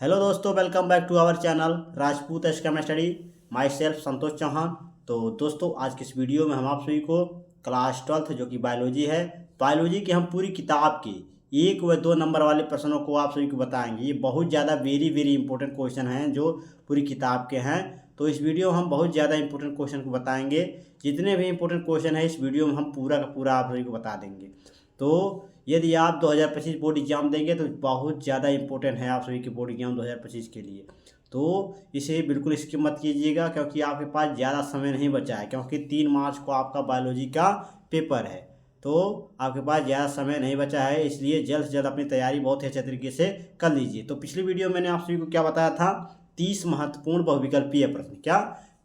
Hello दोस्तों, welcome back to our channel Rajput एस्केम study. Myself Santosh Chauhan. तो दोस्तों, आज की इस वीडियो में हम आप सभी को क्लास 12th जो कि बायोलॉजी है, बायोलॉजी की हम पूरी किताब के 1 व 2 नंबर वाले प्रश्नों को आप सभी को बताएंगे। ये बहुत ज़्यादा वेरी वेरी इंपॉर्टेंट क्वेश्चन हैं जो पूरी किताब के हैं। तो इस वीडियो में हम बहुत ज़्यादा इंपॉर्टेंट क्वेश्चन को बताएंगे। जितने भी इंपॉर्टेंट क्वेश्चन है इस वीडियो में हम पूरा का पूरा आप सभी को बता देंगे। तो यदि आप 2025 बोर्ड एग्जाम देंगे तो बहुत ज़्यादा इंपॉर्टेंट है आप सभी के बोर्ड एग्जाम 2025 के लिए। तो इसे बिल्कुल स्किप मत कीजिएगा, क्योंकि आपके पास ज़्यादा समय नहीं बचा है, क्योंकि 3 मार्च को आपका बायोलॉजी का पेपर है। तो आपके पास ज़्यादा समय नहीं बचा है, इसलिए जल्द से जल्द अपनी तैयारी बहुत ही अच्छे तरीके से कर लीजिए। तो पिछली वीडियो मैंने आप सभी को क्या बताया था, 30 महत्वपूर्ण बहुविकल्पीय प्रश्न। क्या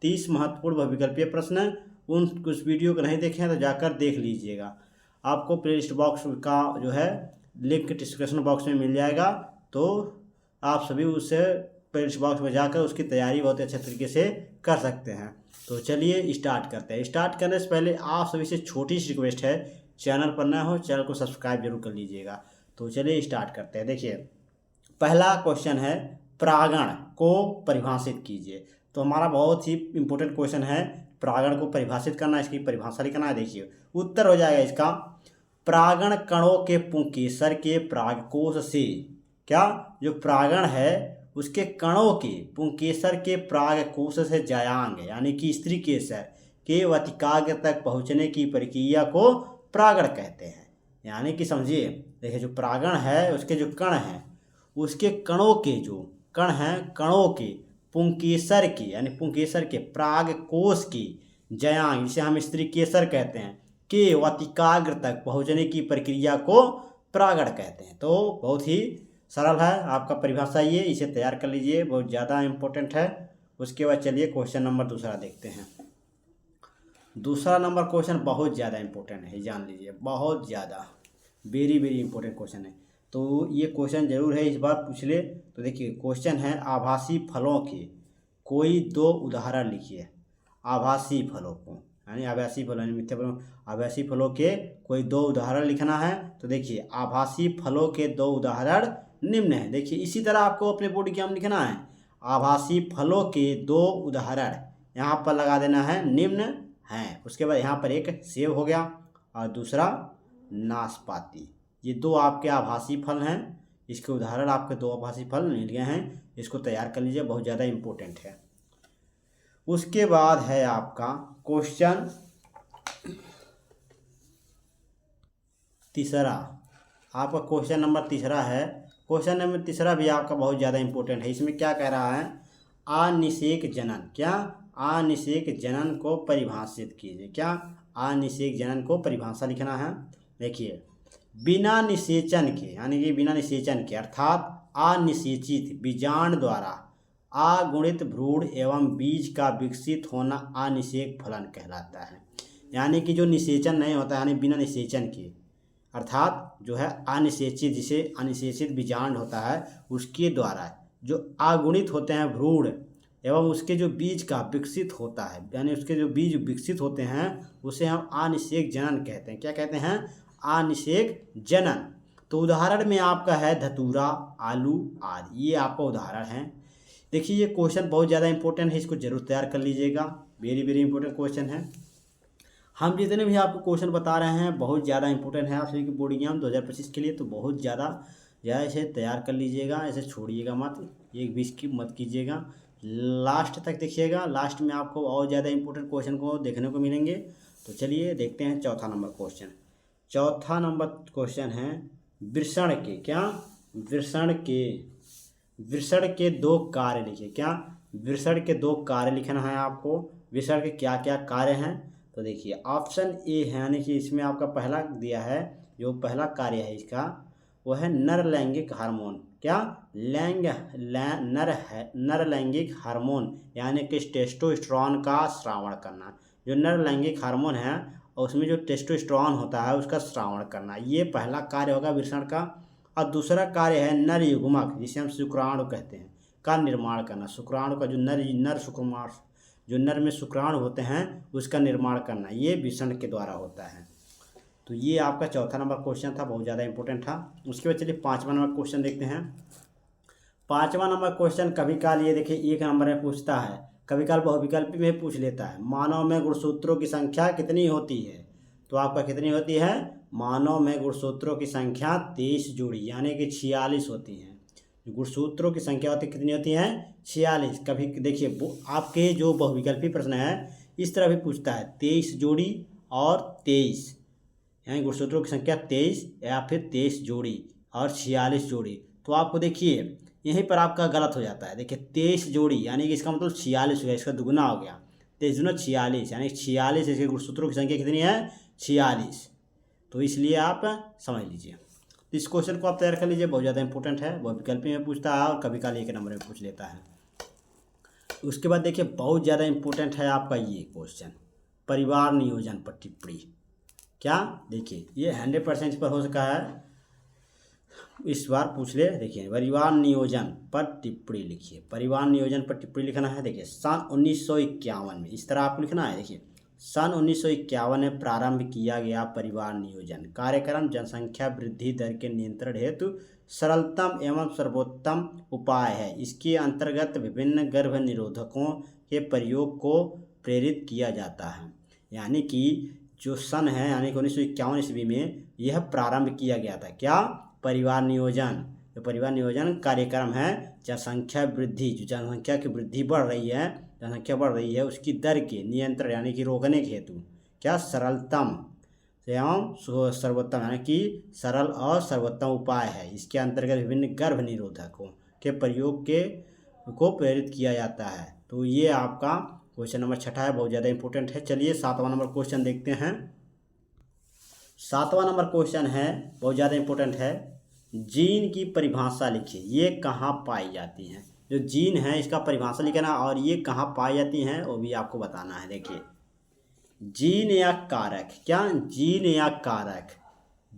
30 महत्वपूर्ण बहुविकल्पीय प्रश्न? उस वीडियो को नहीं देखे हैं तो जाकर देख लीजिएगा। आपको प्लेलिस्ट बॉक्स का जो है लिंक डिस्क्रिप्शन बॉक्स में मिल जाएगा। तो आप सभी उससे प्लेलिस्ट बॉक्स में जाकर उसकी तैयारी बहुत अच्छे तरीके से कर सकते हैं। तो चलिए स्टार्ट करते हैं। स्टार्ट करने से पहले आप सभी से छोटी सी रिक्वेस्ट है, चैनल पर नया हो चैनल को सब्सक्राइब जरूर कर लीजिएगा। तो चलिए स्टार्ट करते हैं। देखिए, पहला क्वेश्चन है, परागण को परिभाषित कीजिए। तो हमारा बहुत ही इंपॉर्टेंट क्वेश्चन है, परागण को परिभाषित करना, इसकी परिभाषा लिखना है। देखिए उत्तर हो जाएगा इसका, परागण कणों के पुंकेसर के परागकोश से, क्या जो परागण है उसके कणों के पुंकेसर के परागकोश से जायांग यानी कि स्त्री केसर के वतिकाग्र तक पहुंचने की प्रक्रिया को परागण कहते हैं। यानी कि समझिए, देखिए जो परागण है उसके जो कण हैं, उसके कणों के जो कण हैं, कणों के पुंकेसर के यानी पुंकेसर के परागकोश की जयांग, जिसे हम स्त्री केसर कहते हैं, के वतिकाग्र तक पहुंचने की प्रक्रिया को परागण कहते हैं। तो बहुत ही सरल है आपका परिभाषा, ये इसे तैयार कर लीजिए, बहुत ज़्यादा इंपॉर्टेंट है। उसके बाद चलिए क्वेश्चन नंबर दूसरा देखते हैं। दूसरा नंबर क्वेश्चन बहुत ज़्यादा इंपॉर्टेंट है, जान लीजिए, बहुत ज़्यादा वेरी वेरी इंपॉर्टेंट क्वेश्चन है। तो ये क्वेश्चन जरूर है, इस बार पूछ ले। तो देखिए क्वेश्चन है, आभासी फलों के कोई 2 उदाहरण लिखिए। आभासी फलों को यानी आभासी फलों यानी मिथ्या फलों, आभासी फलों के कोई 2 उदाहरण लिखना है। तो देखिए आभासी फलों के 2 उदाहरण निम्न है। देखिए इसी तरह आपको अपने बोर्ड एग्जाम लिखना है, आभासी फलों के 2 उदाहरण यहाँ पर लगा देना है, निम्न हैं। उसके बाद यहाँ पर एक सेब हो गया और दूसरा नाशपाती। ये 2 आपके आभासी फल हैं, इसके उदाहरण आपके 2 आभासी फल मिल गए हैं। इसको तैयार कर लीजिए, बहुत ज़्यादा इंपॉर्टेंट है। उसके बाद है आपका क्वेश्चन तीसरा। आपका क्वेश्चन नंबर तीसरा है। क्वेश्चन नंबर तीसरा भी आपका बहुत ज़्यादा इंपॉर्टेंट है। इसमें क्या कह रहा है, अनिषेक जनन, क्या अनिषेक जनन को परिभाषित कीजिए। क्या अनिषेक जनन को परिभाषा लिखना है। देखिए, बिना निषेचन के यानी कि बिना निषेचन के अर्थात अनिषेचित बीजांड द्वारा अगुणित भ्रूण एवं बीज का विकसित होना अनिषेक फलन कहलाता है। यानी कि जो निषेचन नहीं होता यानी बिना निषेचन के, अर्थात जो है अनिषेचित, जिसे अनिषेचित बीजांड होता है उसके द्वारा जो अगुणित होते हैं भ्रूण एवं उसके जो बीज का विकसित होता है, यानी उसके जो बीज विकसित होते हैं उसे हम अनिषेक जनन कहते हैं। क्या कहते हैं? अनिषेक जनन। तो उदाहरण में आपका है धतूरा, आलू आदि, ये आपका उदाहरण है। देखिए ये क्वेश्चन बहुत ज़्यादा इंपॉर्टेंट है, इसको जरूर तैयार कर लीजिएगा, वेरी वेरी इंपॉर्टेंट क्वेश्चन है। हम जितने भी आपको क्वेश्चन बता रहे हैं बहुत ज़्यादा इंपॉर्टेंट है आप सभी के बोर्ड एग्जाम 2025 के लिए। तो बहुत ज़्यादा इसे तैयार कर लीजिएगा, ऐसे छोड़िएगा मत, एक भी स्किप मत कीजिएगा, लास्ट तक देखिएगा। लास्ट में आपको और ज़्यादा इंपॉर्टेंट क्वेश्चन को देखने को मिलेंगे। तो चलिए देखते हैं चौथा नंबर क्वेश्चन। चौथा नंबर क्वेश्चन है, वृषण के, क्या वृषण के 2 कार्य लिखिए। क्या वृषण के 2 कार्य लिखना है आपको। वृषण के क्या क्या कार्य हैं? तो देखिए ऑप्शन ए है, यानी कि इसमें आपका पहला दिया है, जो पहला कार्य है इसका वो है नर लैंगिक हार्मोन। क्या नर लैंगिक हार्मोन यानी कि टेस्टोस्टेरोन का स्रावण करना। जो नर लैंगिक हार्मोन है और उसमें जो टेस्टोस्टेरोन होता है उसका स्रावण करना, ये पहला कार्य होगा वृषण का। और दूसरा कार्य है नर युग्मक, जिसे हम शुक्राणु कहते हैं, का निर्माण करना। शुक्राणु का जो नर शुक्राणु, जो नर में शुक्राणु होते हैं उसका निर्माण करना, ये वृषण के द्वारा होता है। तो ये आपका चौथा नंबर क्वेश्चन था, बहुत ज़्यादा इंपॉर्टेंट था। उसके बाद चलिए 5वां नंबर क्वेश्चन देखते हैं। 5वां नंबर क्वेश्चन कभी काल ये देखिए 1 नंबर में पूछता है, कभी काल बहुविकल्पी में पूछ लेता है। मानव में गुणसूत्रों की संख्या कितनी होती है? तो आपका कितनी होती है? मानव में गुणसूत्रों की संख्या 23 जोड़ी यानी कि 46 होती हैं। गुणसूत्रों की संख्या होती कितनी होती है? 46। कभी देखिए आपके जो बहुविकल्पी प्रश्न है इस तरह भी पूछता है 23 जोड़ी और 23, यानी गुणसूत्रों की संख्या 23 या फिर 23 जोड़ी और 46 जोड़ी। तो आपको देखिए यहीं पर आपका गलत हो जाता है। देखिए 23 जोड़ी यानी कि इसका मतलब 46 हो गया, इसका दुगुना हो गया। 23 दूना 46 यानी 46, इसके गुणसूत्रों की संख्या कितनी है? 46। तो इसलिए आप समझ लीजिए। इस क्वेश्चन को आप तैयार कर लीजिए, बहुत ज़्यादा इंपॉर्टेंट है, बहुत विकल्पी में पूछता है और कभी काल 1 नंबर में पूछ लेता है। उसके बाद देखिए बहुत ज़्यादा इंपॉर्टेंट है आपका ये क्वेश्चन, परिवार नियोजन पर टिप्पणी। क्या देखिए ये 100% पर हो सका है, इस बार पूछ ले। देखिए परिवार नियोजन पर टिप्पणी लिखिए, परिवार नियोजन पर टिप्पणी लिखना है। देखिए सन 1951 में इस तरह आपको लिखना है। देखिए सन 1951 में प्रारंभ किया गया परिवार नियोजन कार्यक्रम जनसंख्या वृद्धि दर के नियंत्रण हेतु सरलतम एवं सर्वोत्तम उपाय है। इसके अंतर्गत विभिन्न गर्भ निरोधकों के प्रयोग को प्रेरित किया जाता है। यानी कि जो सन है यानी कि 1951 ईस्वी में यह प्रारंभ किया गया था। क्या? परिवार नियोजन। जो परिवार नियोजन कार्यक्रम है जनसंख्या वृद्धि, जो जनसंख्या की वृद्धि बढ़ रही है, जनसंख्या बढ़ रही है उसकी दर के नियंत्रण यानी कि रोकने के हेतु क्या सरलतम एवं सर्वोत्तम यानी कि सरल और सर्वोत्तम उपाय है। इसके अंतर्गत विभिन्न गर्भ निरोधकों के प्रयोग को प्रेरित किया जाता है। तो ये आपका क्वेश्चन नंबर 6 है, बहुत ज़्यादा इंपॉर्टेंट है। चलिए 7वां नंबर क्वेश्चन देखते हैं। 7वां नंबर क्वेश्चन है, बहुत ज़्यादा इंपॉर्टेंट है। जीन की परिभाषा लिखिए, ये कहाँ पाई जाती हैं? जो जीन है इसका परिभाषा लिखना और ये कहाँ पाई जाती हैं वो भी आपको बताना है। देखिए जीन या कारक, क्या जीन या कारक?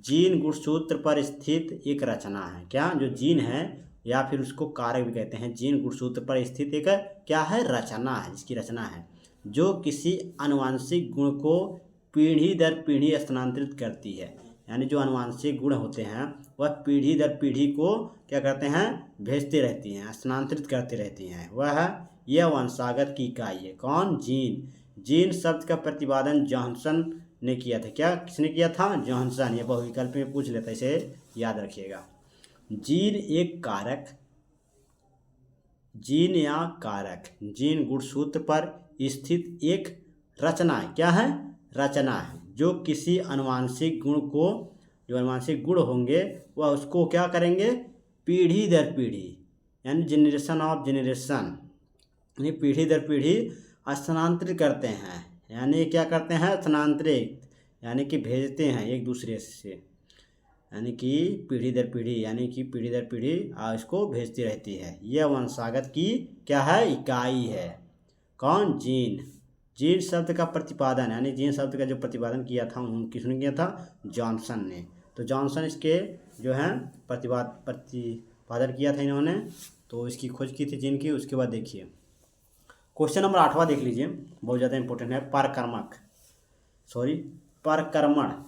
जीन गुणसूत्र पर स्थित एक रचना है। क्या? जो जीन है या फिर उसको कारक भी कहते हैं, जीन गुणसूत्र पर स्थित एक क्या है? रचना है, जिसकी रचना है जो किसी आनुवंशिक गुण को पीढ़ी दर पीढ़ी स्थानांतरित करती है। यानी जो आनुवंशिक गुण होते हैं वह पीढ़ी दर पीढ़ी को क्या करते हैं? भेजते रहती हैं, स्थानांतरित करते रहती हैं। वह यह वंशागत की इकाई है। कौन? जीन। जीन शब्द का प्रतिपादन जॉनसन ने किया था। क्या किसने किया था? जॉनसन। ये बहुविकल्प में पूछ लेता है, इसे याद रखिएगा। जीन एक कारक, जीन या कारक, जीन गुणसूत्र पर स्थित एक रचना है। क्या है? रचना है जो किसी आनुवंशिक गुण को, जो आनुवंशिक गुण होंगे वह उसको क्या करेंगे? पीढ़ी दर पीढ़ी यानी जनरेशन ऑफ जनरेशन, यानी पीढ़ी दर पीढ़ी स्थानांतरित करते हैं। यानी क्या करते हैं? स्थानांतरित यानी कि भेजते हैं एक दूसरे से, यानी कि पीढ़ी दर पीढ़ी, यानी कि पीढ़ी दर पीढ़ी इसको भेजती रहती है। यह वंशागत की क्या है? इकाई है। कौन? जीन। जीन शब्द का प्रतिपादन यानी जीन शब्द का जो प्रतिपादन किया था किसने किया था? जॉनसन ने। तो जॉनसन इसके जो है प्रतिपादन किया था इन्होंने, तो इसकी खोज की थी जीन की। उसके बाद देखिए क्वेश्चन नंबर 8वां देख लीजिए, बहुत ज़्यादा इंपॉर्टेंट है। परकर्मण।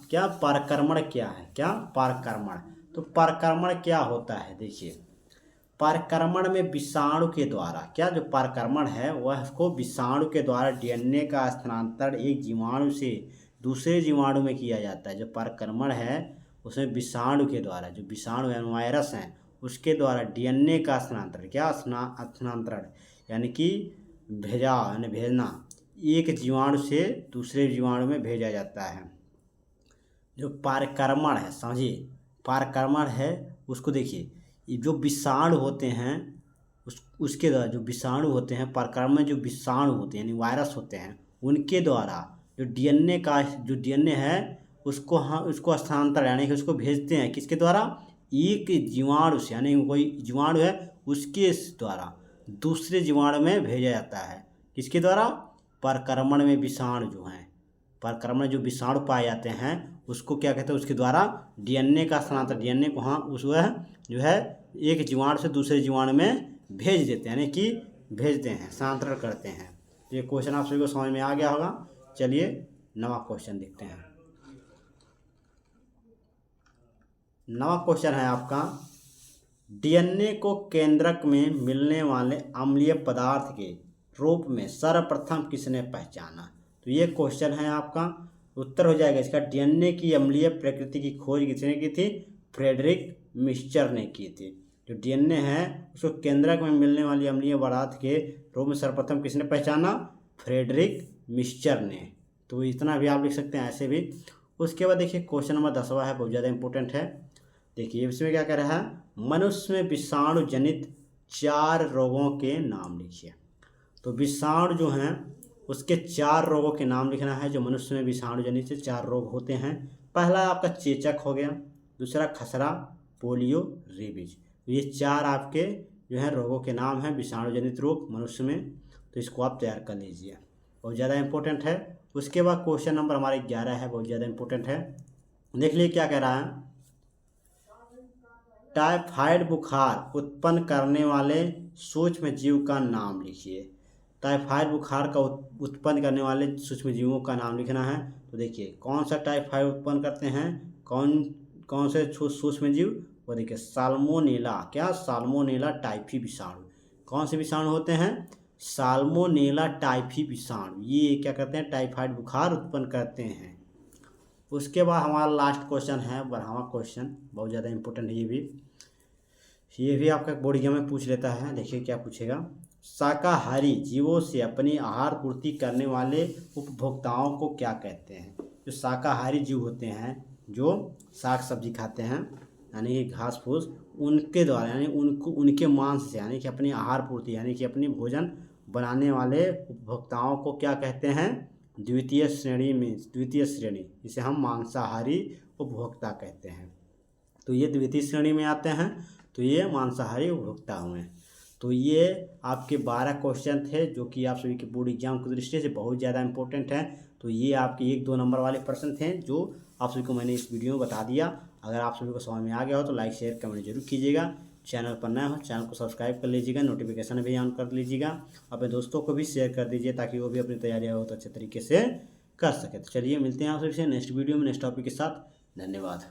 क्या? परकर्मण क्या है? क्या? परकर्मण। तो परकर्मण क्या होता है? देखिए परकर्मण में विषाणु के द्वारा, क्या जो परकर्मण है वह उसको विषाणु के द्वारा डीएनए का स्थानांतरण एक जीवाणु से दूसरे जीवाणु में किया जाता है। जो परकर्मण है उसमें विषाणु के द्वारा, जो विषाणु है वायरस हैं उसके द्वारा डीएनए का स्थानांतरण, क्या स्थानांतरण यानी कि भेजना एक जीवाणु से दूसरे जीवाणु में भेजा जाता है। जो परकर्मण है, समझिए परकर्मण है उसको देखिए, ये जो विषाणु होते हैं उसके द्वारा, जो विषाणु होते हैं परकर्मण में जो विषाणु होते हैं यानी वायरस होते हैं उनके द्वारा जो डीएनए का जो डीएनए है उसको स्थानांतरण यानी कि उसको भेजते हैं किसके द्वारा? एक जीवाणु से, यानी कोई जीवाणु है उसके द्वारा दूसरे जीवाणु में भेजा जाता है। किसके द्वारा? परकर्मण में विषाणु जो हैं, परकर्मण जो विषाणु पाए जाते हैं उसको क्या कहते हैं? उसके द्वारा डीएनए का स्थानांतरण, डीएनए को उस वह जो है एक जीवाणु से दूसरे जीवाणु में भेज देते हैं, यानी कि भेजते हैं, स्थानांतरण करते हैं। ये क्वेश्चन आप सभी को समझ में आ गया होगा। चलिए 9वां क्वेश्चन देखते हैं। 9वां क्वेश्चन है आपका, डीएनए को केंद्रक में मिलने वाले अम्लीय पदार्थ के रूप में सर्वप्रथम किसने पहचाना। तो ये क्वेश्चन है आपका, उत्तर हो जाएगा इसका डीएनए की अम्लीय प्रकृति की खोज किसने की थी, फ्रेडरिक मिक्सचर ने की थी। जो डीएनए है उसको केंद्रक में मिलने वाली अम्लीय पदार्थ के रूप में सर्वप्रथम किसने पहचाना, फ्रेडरिक मिक्सचर ने। तो इतना भी आप लिख सकते हैं ऐसे भी। उसके बाद देखिए क्वेश्चन नंबर 10वां है, बहुत ज़्यादा इंपॉर्टेंट है। देखिए इसमें क्या कह रहा है, मनुष्य में विषाणु जनित 4 रोगों के नाम लिखिए। तो विषाणु जो हैं उसके 4 रोगों के नाम लिखना है, जो मनुष्य में विषाणु जनित से 4 रोग होते हैं। पहला आपका चेचक हो गया, दूसरा खसरा, पोलियो, रेबीज। तो ये 4 आपके जो है रोगों के नाम हैं, विषाणु जनित रोग मनुष्य में। तो इसको आप तैयार कर लीजिए, बहुत ज़्यादा इंपॉर्टेंट है। उसके बाद क्वेश्चन नंबर हमारे 11 है, बहुत ज़्यादा इंपॉर्टेंट है। देख लीजिए क्या कह रहा है, टाइफाइड बुखार उत्पन्न करने वाले सूक्ष्म जीव का नाम लिखिए। टाइफाइड बुखार का उत्पन्न करने वाले सूक्ष्म जीवों का नाम लिखना है। तो देखिए कौन सा टाइफाइड उत्पन्न करते हैं, कौन से सूक्ष्म जीव, वो देखिए साल्मोनेला, क्या साल्मोनेला टाइफी विषाणु। कौन से विषाणु होते हैं, साल्मोनेला टाइफी विषाणु, ये क्या करते हैं, टाइफाइड बुखार उत्पन्न करते हैं। उसके बाद हमारा लास्ट क्वेश्चन है 12वां क्वेश्चन, बहुत ज़्यादा इंपॉर्टेंट है ये भी आपका बोर्ड एग्जाम में पूछ लेता है। देखिए क्या पूछेगा, शाकाहारी जीवों से अपनी आहार पूर्ति करने वाले उपभोक्ताओं को क्या कहते हैं। जो शाकाहारी जीव होते हैं, जो साग सब्जी खाते हैं यानी कि घास फूस, उनके द्वारा यानी उनके मांस से यानी कि अपनी आहार पूर्ति यानी कि अपनी भोजन बनाने वाले उपभोक्ताओं को क्या कहते हैं, द्वितीय श्रेणी, जिसे हम मांसाहारी उपभोक्ता कहते हैं। तो ये द्वितीय श्रेणी में आते हैं, तो ये मांसाहारी उपभोक्ता हुए। तो ये आपके 12 क्वेश्चन थे, जो कि आप सभी के बोर्ड एग्जाम की दृष्टि से बहुत ज़्यादा इंपॉर्टेंट हैं। तो ये आपके 1-2 नंबर वाले प्रश्न थे, जो आप सभी को मैंने इस वीडियो में बता दिया। अगर आप सभी को समझ में आ गया हो तो लाइक शेयर कमेंट जरूर कीजिएगा। चैनल पर नया हो चैनल को सब्सक्राइब कर लीजिएगा, नोटिफिकेशन भी ऑन कर लीजिएगा। अपने दोस्तों को भी शेयर कर दीजिए ताकि वो भी अपनी तैयारियाँ बहुत अच्छे तरीके से कर सके। तो चलिए मिलते हैं आप सभी से नेक्स्ट वीडियो में नेक्स्ट टॉपिक के साथ। धन्यवाद।